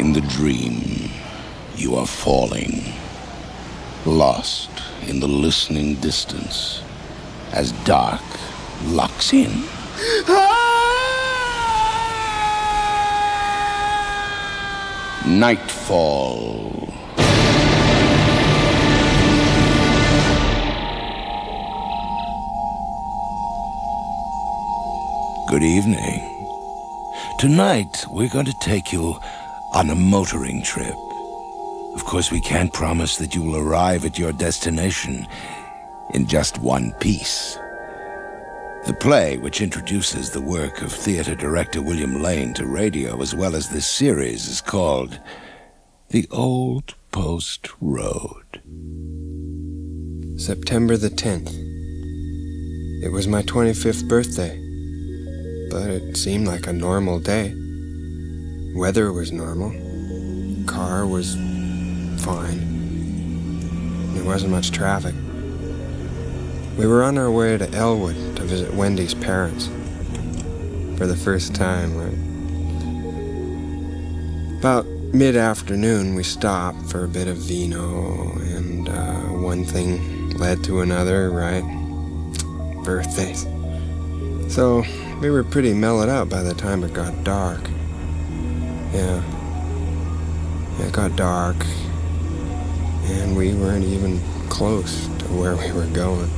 In the dream, you are falling, lost in the listening distance as dark locks in. Nightfall. Good evening. Tonight, we're going to take you on a motoring trip. Of course, we can't promise that you will arrive at your destination in just one piece. The play, which introduces the work of theater director William Lane to radio as well as this series, is called The Old Post Road. September the 10th. It was my 25th birthday, but it seemed like a normal day. Weather was normal. Car was fine. There wasn't much traffic. We were on our way to Elwood to visit Wendy's parents. For the first time, right? About mid-afternoon, we stopped for a bit of vino, and one thing led to another, right? Birthdays. So, we were pretty mellowed out by the time it got dark. Yeah, it got dark, and we weren't even close to where we were going.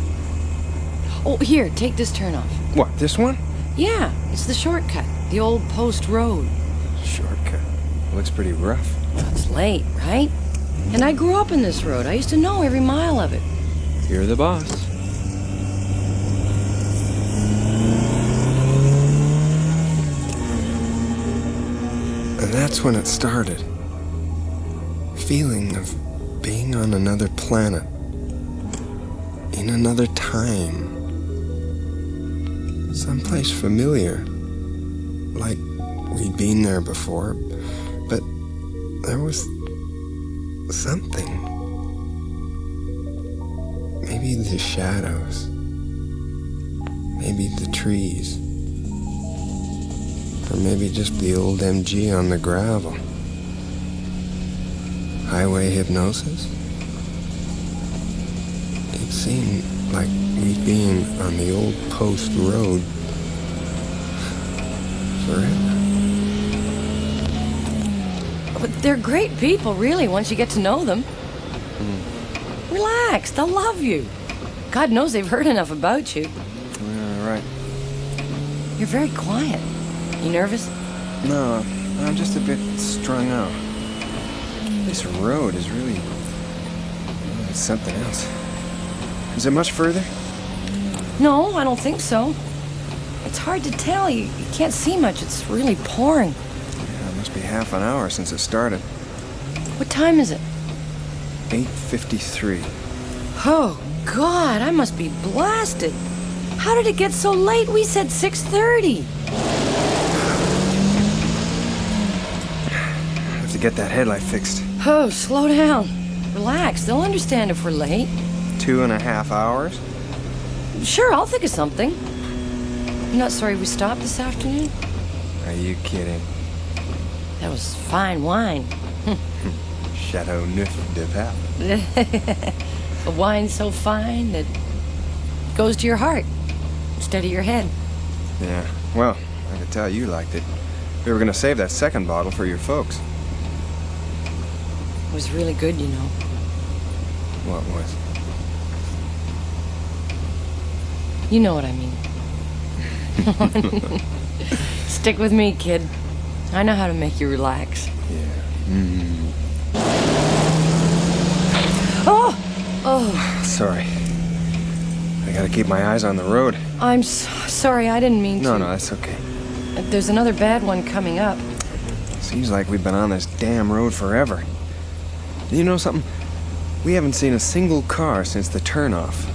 Oh, here, take this turn off. What, this one? Yeah, it's the shortcut, the old post road. Shortcut. Looks pretty rough. It's late, right? And I grew up in this road. I used to know every mile of it. You're the boss. And that's when it started. Feeling of being on another planet. In another time. Someplace familiar. Like we'd been there before. But there was something. Maybe the shadows. Maybe the trees. Or maybe just the old MG on the gravel. Highway hypnosis? It seemed like we'd been on the old post road forever. But they're great people, really, once you get to know them. Relax, they'll love you. God knows they've heard enough about you. Yeah, right. You're very quiet. You nervous? No, I'm just a bit strung out. This road is really it's something else. Is it much further? No, I don't think so. It's hard to tell. You can't see much. It's really pouring. Yeah, it must be half an hour since it started. What time is it? 8:53. Oh, God, I must be blasted. How did it get so late? We said 6:30. Have to get that headlight fixed. Oh, slow down. Relax. They'll understand if we're late. 2.5 hours? Sure, I'll think of something. You're not sorry we stopped this afternoon? Are you kidding? That was fine wine. Chateau Neuf de Pape. A wine so fine that goes to your heart instead of your head. Yeah, well, I could tell you liked it. We were going to save that second bottle for your folks. It was really good, you know. What was? You know what I mean. Stick with me, kid. I know how to make you relax. Yeah. Mm. Oh! Oh. Sorry. I gotta keep my eyes on the road. I'm sorry, I didn't mean to. No, that's okay. There's another bad one coming up. Seems like we've been on this damn road forever. You know something? We haven't seen a single car since the turnoff.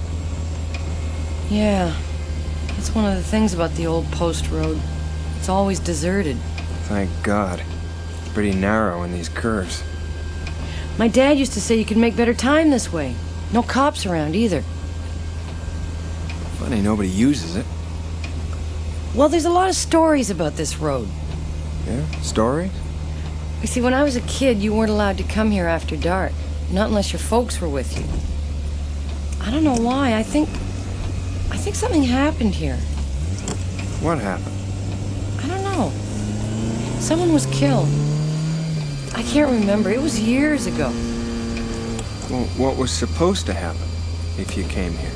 Yeah. That's one of the things about the old post road. It's always deserted. Thank God. It's pretty narrow in these curves. My dad used to say you could make better time this way. No cops around either. Funny nobody uses it. Well, there's a lot of stories about this road. Yeah? Stories? You see, when I was a kid, you weren't allowed to come here after dark. Not unless your folks were with you. I don't know why. I think something happened here. What happened? I don't know. Someone was killed. I can't remember. It was years ago. Well, what was supposed to happen if you came here?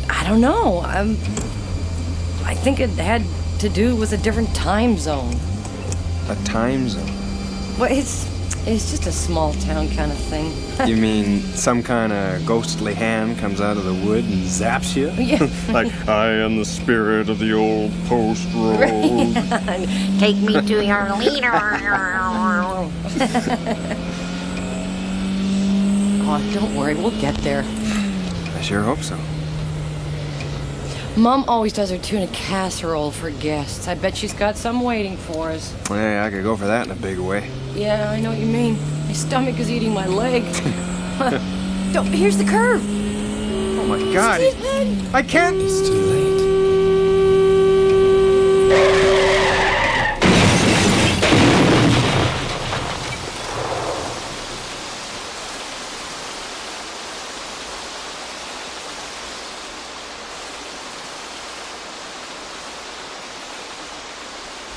I don't know. I think it had to do with a different time zone. A time zone? Well, it's just a small town kind of thing. You mean some kind of ghostly hand comes out of the wood and zaps you? Yeah. Like, I am the spirit of the old post road. Take me to your leader. Oh, don't worry, we'll get there. I sure hope so. Mom always does her tuna casserole for guests. I bet she's got some waiting for us. Hey, I could go for that in a big way. Yeah, I know what you mean. My stomach is eating my leg. Don't, here's the curve. Oh my God. Stephen! I can't. It's too late.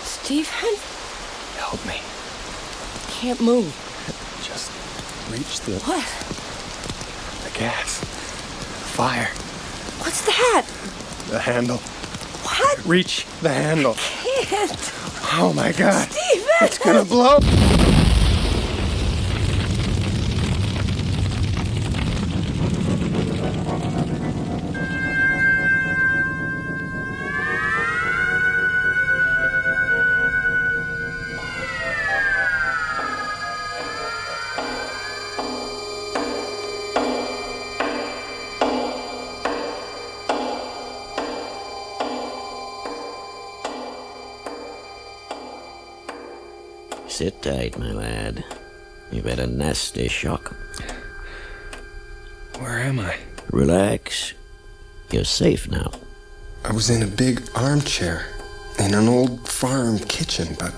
Stephen? Help me. Can't move. Just reach the What? gas. Fire. What's that? The handle. What? Reach the handle. Can't. Oh my God. Stephen! It's gonna blow. Sit tight, my lad. You've had a nasty shock. Where am I? Relax. You're safe now. I was in a big armchair in an old farm kitchen, but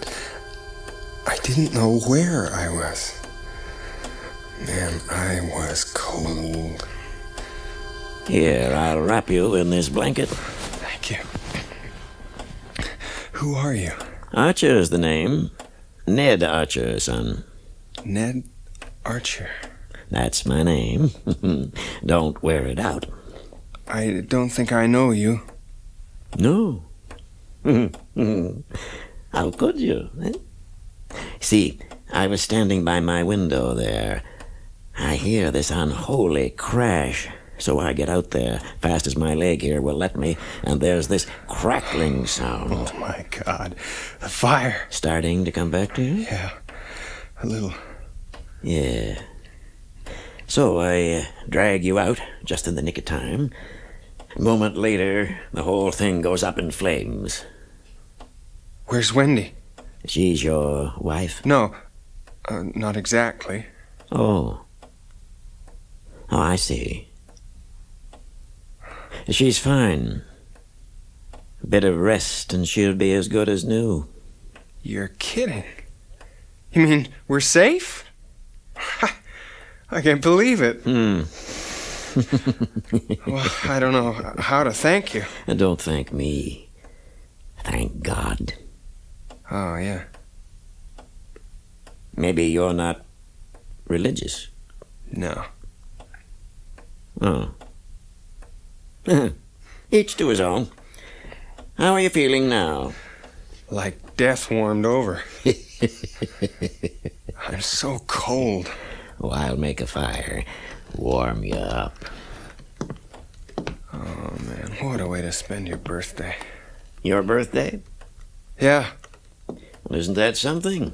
I didn't know where I was. Man, I was cold. Here, I'll wrap you in this blanket. Thank you. Who are you? Archer's the name. Ned Archer, son. Ned Archer. That's my name. Don't wear it out. I don't think I know you. No. How could you? Eh? See, I was standing by my window there. I hear this unholy crash, so I get out there fast as my leg here will let me, and there's this crackling sound. Oh my God. The fire. Starting to come back to you? Yeah. A little. Yeah. So I drag you out just in the nick of time. A moment later, the whole thing goes up in flames. Where's Wendy? She's your wife? No. Not exactly. Oh. Oh, I see. She's fine. A bit of rest and she'll be as good as new. You're kidding. You mean we're safe? I can't believe it. Well, I don't know how to thank you. Don't thank me. Thank God. Oh, yeah. Maybe you're not religious. No. Oh. Each to his own. How are you feeling now? Like death warmed over. I'm so cold. Oh, I'll make a fire. Warm you up. Oh, man. What a way to spend your birthday. Your birthday? Yeah. Well, isn't that something?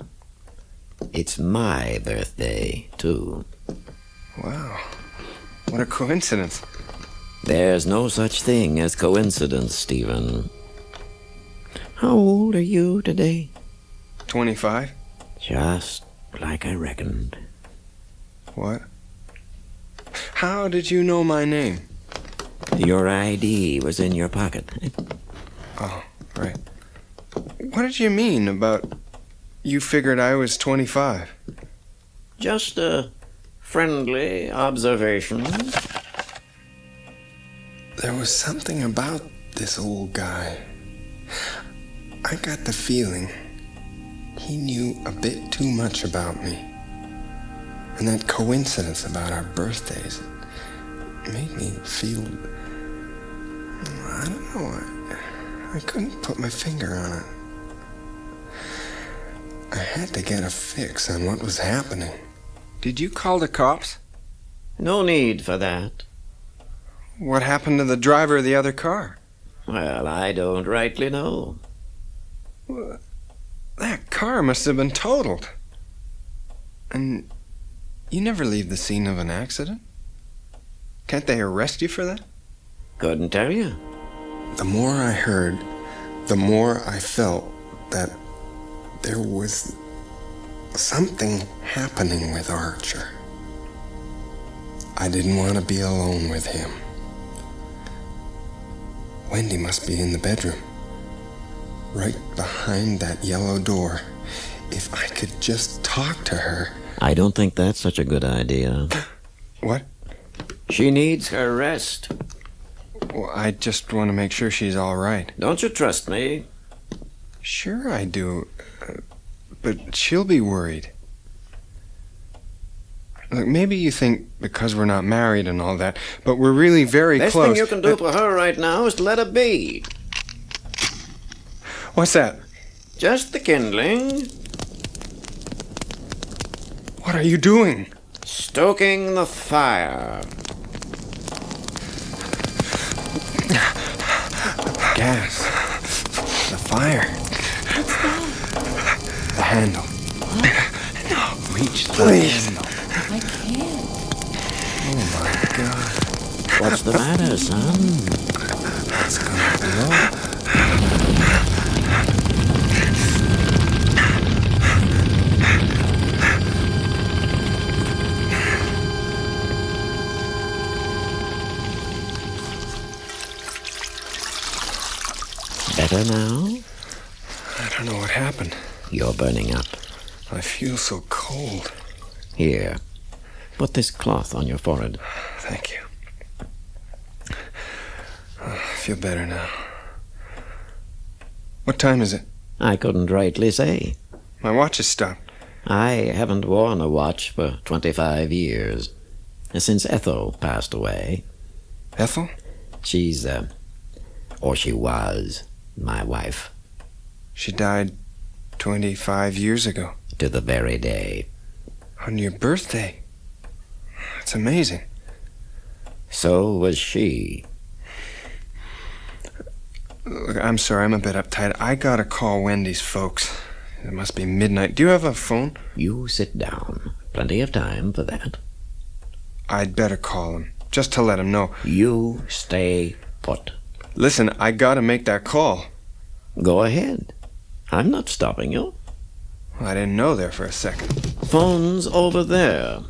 It's my birthday, too. Wow. What a coincidence. There's no such thing as coincidence, Stephen. How old are you today? 25? Just like I reckoned. What? How did you know my name? Your ID was in your pocket. Oh, right. What did you mean about you figured I was 25? Just a friendly observation. There was something about this old guy. I got the feeling he knew a bit too much about me. And that coincidence about our birthdays made me feel... I don't know, I couldn't put my finger on it. I had to get a fix on what was happening. Did you call the cops? No need for that. What happened to the driver of the other car? Well, I don't rightly know. Well, that car must have been totaled. And you never leave the scene of an accident? Can't they arrest you for that? Couldn't tell you. The more I heard, the more I felt that there was something happening with Archer. I didn't want to be alone with him. Wendy must be in the bedroom, right behind that yellow door. If I could just talk to her. I don't think that's such a good idea. What? She needs her rest. Well, I just want to make sure she's all right. Don't you trust me? Sure I do, but she'll be worried. Look, maybe you think because we're not married and all that, but we're really very Best close. thing you can do for her right now is to let her be. What's that? Just the kindling. What are you doing? Stoking the fire. Gas. The fire. What's that? The handle. What? No, reach the handle. I can't. Oh my God. What's the matter, son? It's gonna blow. Better now? I don't know what happened. You're burning up. I feel so cold. Here, put this cloth on your forehead. Thank you. I feel better now. What time is it? I couldn't rightly say. My watch has stopped. I haven't worn a watch for 25 years. Since Ethel passed away. Ethel? She's, or she was, my wife. She died 25 years ago. To the very day. On your birthday. That's amazing. So was she. Look, I'm sorry, I'm a bit uptight. I gotta call Wendy's folks. It must be midnight. Do you have a phone? You sit down. Plenty of time for that. I'd better call him, just to let him know. You stay put. Listen, I gotta make that call. Go ahead. I'm not stopping you. I didn't know there for a second. Phone's over there.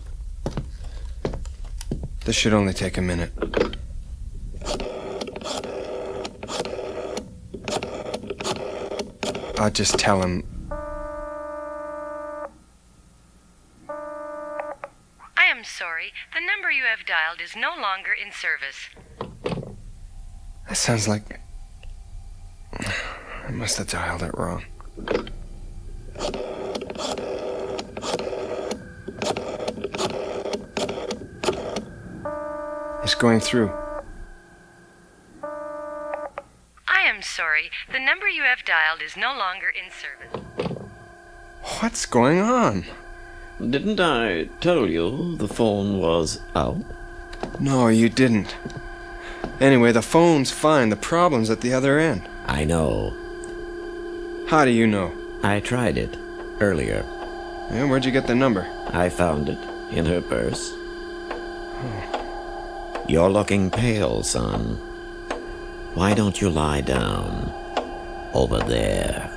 This should only take a minute. I'll just tell him. I am sorry. The number you have dialed is no longer in service. That sounds like... I must have dialed it wrong. It's going through. I am sorry. The number you have dialed is no longer in service. What's going on? Didn't I tell you the phone was out? No, you didn't. Anyway, the phone's fine. The problem's at the other end. I know. How do you know? I tried it earlier. Yeah, where'd you get the number? I found it in her purse. You're looking pale, son. Why don't you lie down over there?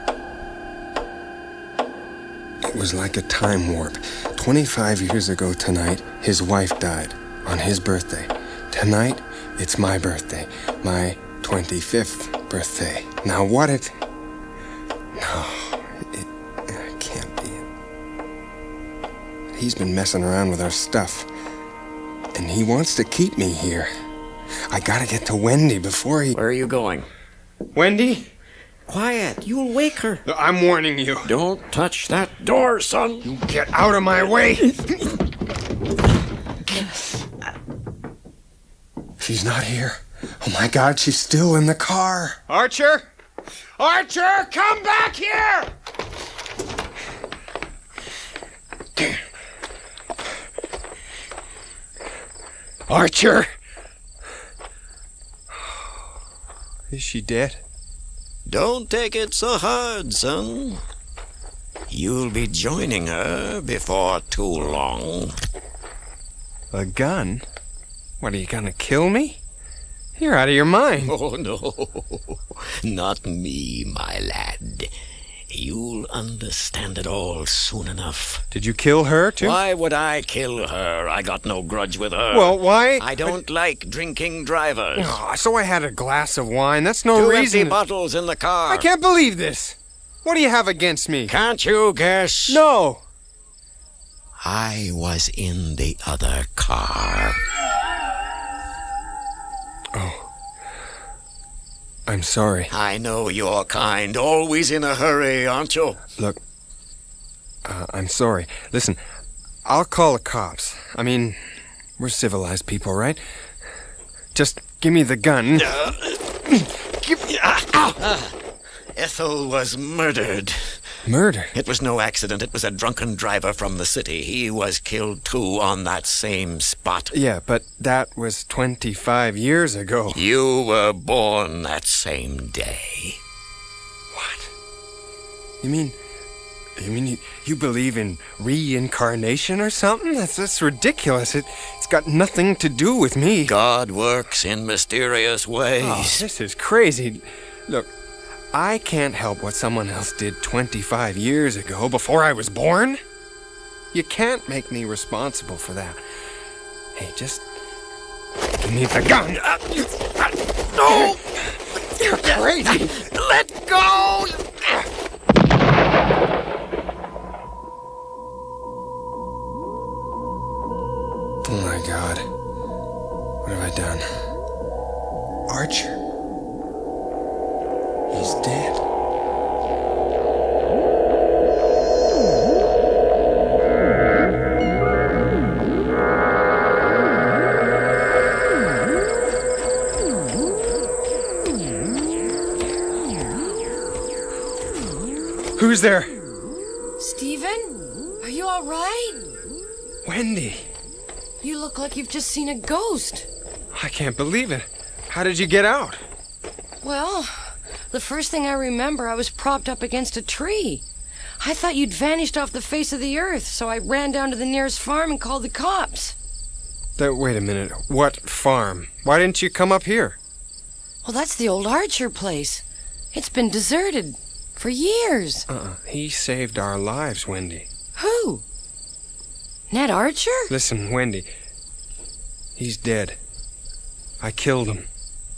It was like a time warp. 25 years ago tonight, his wife died on his birthday. Tonight, it's my birthday. My 25th birthday. Now what it... No, it can't he's been messing around with our stuff. And he wants to keep me here. I gotta get to Wendy before he... Where are you going? Wendy? Quiet. You'll wake her. I'm warning you. Don't touch that door, son. You get out of my way. She's not here. Oh my God, she's still in the car. Archer! Archer, come back here! Damn. Archer! Is she dead? Don't take it so hard, son. You'll be joining her before too long. A gun? What, are you gonna kill me? You're out of your mind. Oh, no. Not me, my lad. You'll understand it all soon enough. Did you kill her, too? Why would I kill her? I got no grudge with her. Well, why? I don't like drinking drivers. Oh, so I had a glass of wine. That's no Two reason. empty bottles in the car. I can't believe this. What do you have against me? Can't you guess? No. I was in the other car. Oh. I'm sorry. I know you're kind. Always in a hurry, aren't you? Look, I'm sorry. Listen, I'll call the cops. I mean, we're civilized people, right? Just give me the gun. Ethel was murdered. Murder? It was no accident. It was a drunken driver from the city. He was killed, too, on that same spot. Yeah, but that was 25 years ago. You were born that same day. What? You mean you believe in reincarnation or something? That's ridiculous. It's got nothing to do with me. God works in mysterious ways. Oh, this is crazy. Look, I can't help what someone else did 25 years ago before I was born. You can't make me responsible for that. Hey, just give me the gun. No! You're crazy. Let go! Oh my God. What have I done? Archer. He's dead. Who's there? Stephen? Are you all right? Wendy. You look like you've just seen a ghost. I can't believe it. How did you get out? Well, the first thing I remember, I was propped up against a tree. I thought you'd vanished off the face of the earth, so I ran down to the nearest farm and called the cops. Wait a minute. What farm? Why didn't you come up here? Well, that's the old Archer place. It's been deserted for years. He saved our lives, Wendy. Who? Ned Archer? Listen, Wendy. He's dead. I killed him.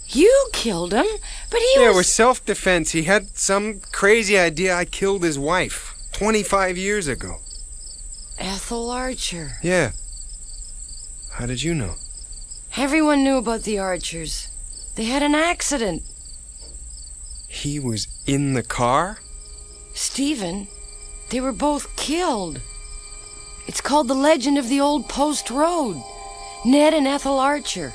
You killed him? But he Yeah, it was self-defense. He had some crazy idea I killed his wife 25 years ago. Ethel Archer. Yeah. How did you know? Everyone knew about the Archers. They had an accident. He was in the car? Stephen, they were both killed. It's called The Legend of the Old Post Road. Ned and Ethel Archer.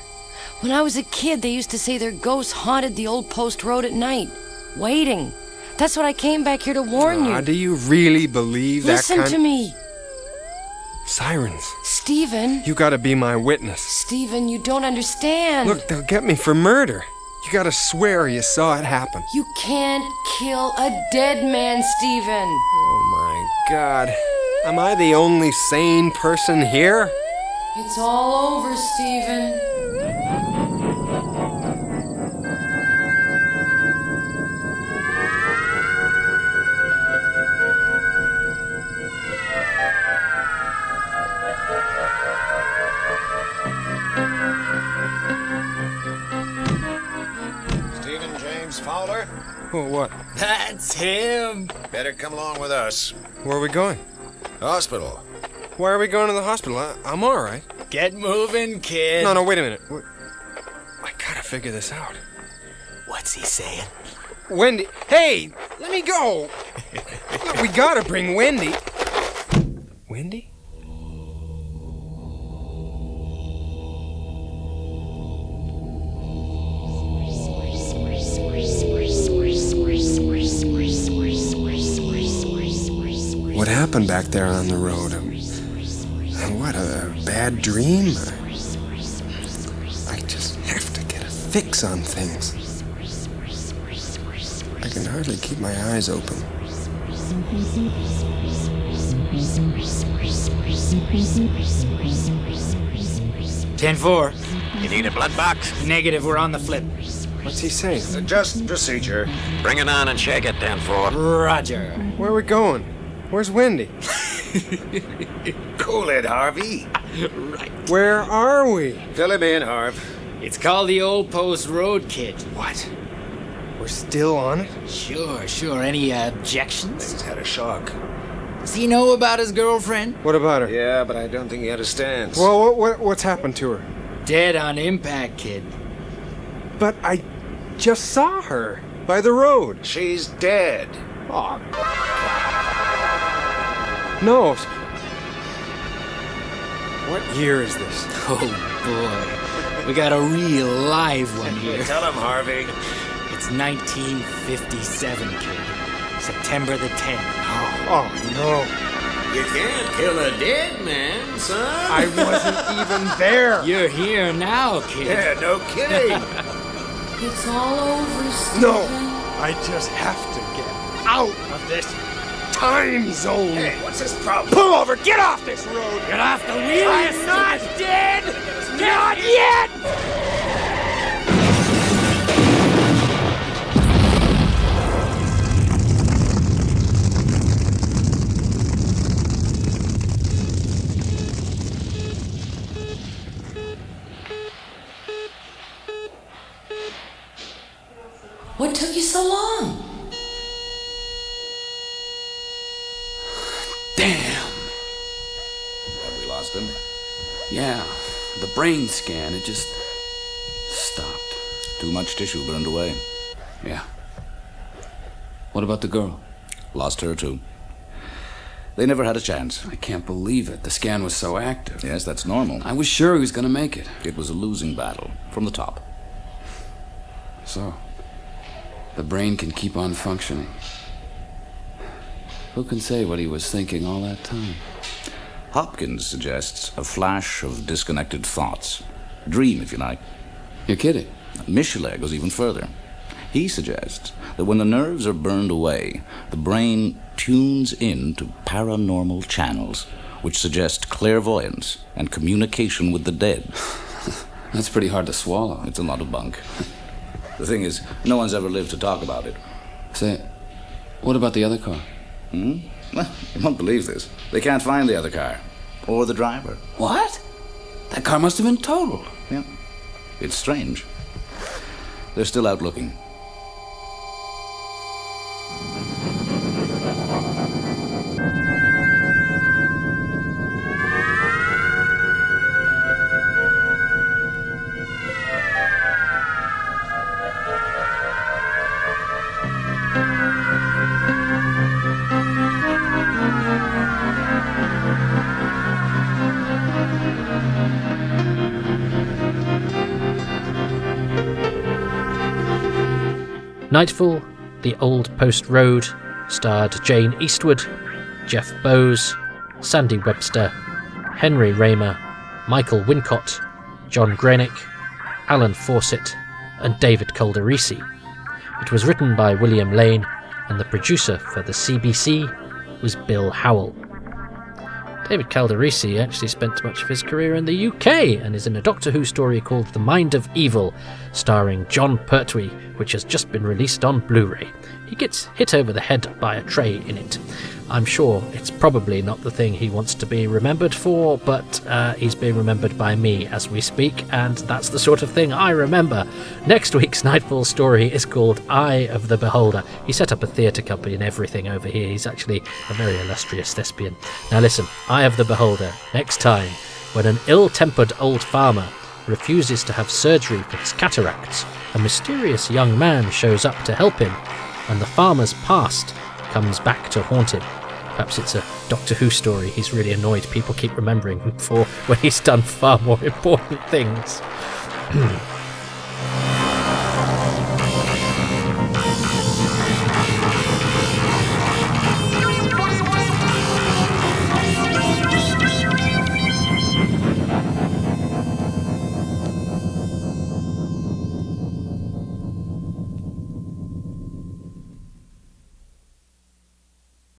When I was a kid, they used to say their ghosts haunted the old post road at night, waiting. That's what I came back here to warn you. Do you really believe that kind... Listen to me. Sirens. Stephen. You gotta be my witness. Stephen, you don't understand. Look, they'll get me for murder. You gotta swear you saw it happen. You can't kill a dead man, Stephen. Oh my God. Am I the only sane person here? It's all over, Stephen. Stephen James Fowler? Oh, what? That's him. Better come along with us. Where are we going? Hospital. Why are we going to the hospital? I'm all right. Get moving, kid. No, wait a minute. I gotta figure this out. What's he saying? Wendy, hey, let me go. Look, we gotta bring Wendy. Wendy? What happened back there on the road? What, a bad dream? I just have to get a fix on things. I can hardly keep my eyes open. "10-4. You need a blood box? Negative, we're on the flip. What's he saying? Just procedure. Bring it on and shake it, 10-4. Roger." Where are we going? Where's Wendy? Cool it, Harvey. Right. Where are we? Fill him in, Harv. It's called the Old Post Road, kid. What? We're still on it? Sure. Any objections? He's had a shock. Does he know about his girlfriend? What about her? Yeah, but I don't think he understands. Well, what's happened to her? Dead on impact, kid. But I just saw her by the road. She's dead. Oh. No. What year is this? Oh, boy. We got a real live one here. Tell him, Harvey. It's 1957, kid. September the 10th. Oh, no. You can't kill a dead man, son. I wasn't even there. You're here now, kid. Yeah, no kidding. It's all over, Stephen. No. I just have to get out of this time zone. Hey, what's his problem? Pull over. Get off this road. Get off the wheel! I'm not dead. Not yet. What took you so long? Damn. Have we lost him? Yeah, the brain scan, it just stopped. Too much tissue burned away. Yeah. What about the girl? Lost her, too. They never had a chance. I can't believe it. The scan was so active. Yes, that's normal. I was sure he was gonna make it. It was a losing battle, from the top. So, the brain can keep on functioning. Who can say what he was thinking all that time? Hopkins suggests a flash of disconnected thoughts. Dream, if you like. You're kidding. Michelet goes even further. He suggests that when the nerves are burned away, the brain tunes in to paranormal channels, which suggest clairvoyance and communication with the dead. That's pretty hard to swallow. It's a lot of bunk. The thing is, no one's ever lived to talk about it. Say, what about the other car? Well, you won't believe this. They can't find the other car. Or the driver. What? That car must have been totaled. Yeah. It's strange. They're still out looking. Nightfall, The Old Post Road, starred Jane Eastwood, Jeff Bowes, Sandy Webster, Henry Raymer, Michael Wincott, John Grenick, Alan Fawcett, and David Calderisi. It was written by William Lane, and the producer for the CBC was Bill Howell. David Calderisi actually spent much of his career in the UK and is in a Doctor Who story called The Mind of Evil, starring John Pertwee, which has just been released on Blu-ray. He gets hit over the head by a tray in it. I'm sure it's probably not the thing he wants to be remembered for, but he's being remembered by me as we speak, and that's the sort of thing I remember. Next week's Nightfall story is called Eye of the Beholder. He set up a theatre company and everything over here. He's actually a very illustrious thespian. Now listen, Eye of the Beholder, next time, when an ill-tempered old farmer refuses to have surgery for his cataracts, a mysterious young man shows up to help him, and the farmer's past comes back to haunt him. Perhaps it's a Doctor Who story he's really annoyed people keep remembering him for when he's done far more important things.